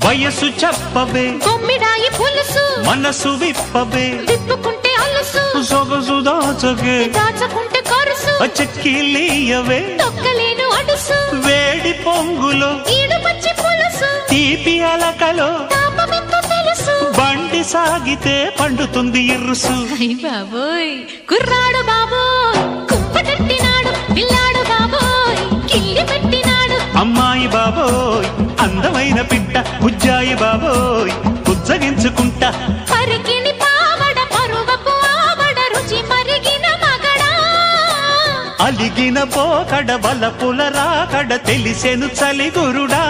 వయసు చెప్పవే కొమ్మిడాయి పులుసు మనసు విప్పవే విప్పుకుంటే అలుసు సొగసు దాచగే దాచకుంటే కరుసు చెక్కిలీయవే తొక్కలేను అడుసు వేడి పొంగులో ఈడు పచ్చి పులుసు తీపి అలకలో తాపమెంతో తెలుసు బండి సాగితే పండుతుంది ఇరుసు బాబోయ్ కుర్రాడు బాబోయ్ కుంపటెట్టినాడు పిల్లాడు బాబోయ్ కిల్లి పెట్టినాడు అమ్మాయి బాబోయ్ అందమైన పిట్ట బుజ్జాయి బాబోయ్ బుజ్జగించుకుంటా పరికిని పావడ పరువపు ఆవడ రుచి మరిగిన మగడా అలిగిన పోకడ బలపుల రాకడ తెలిసెను చలిగురుడా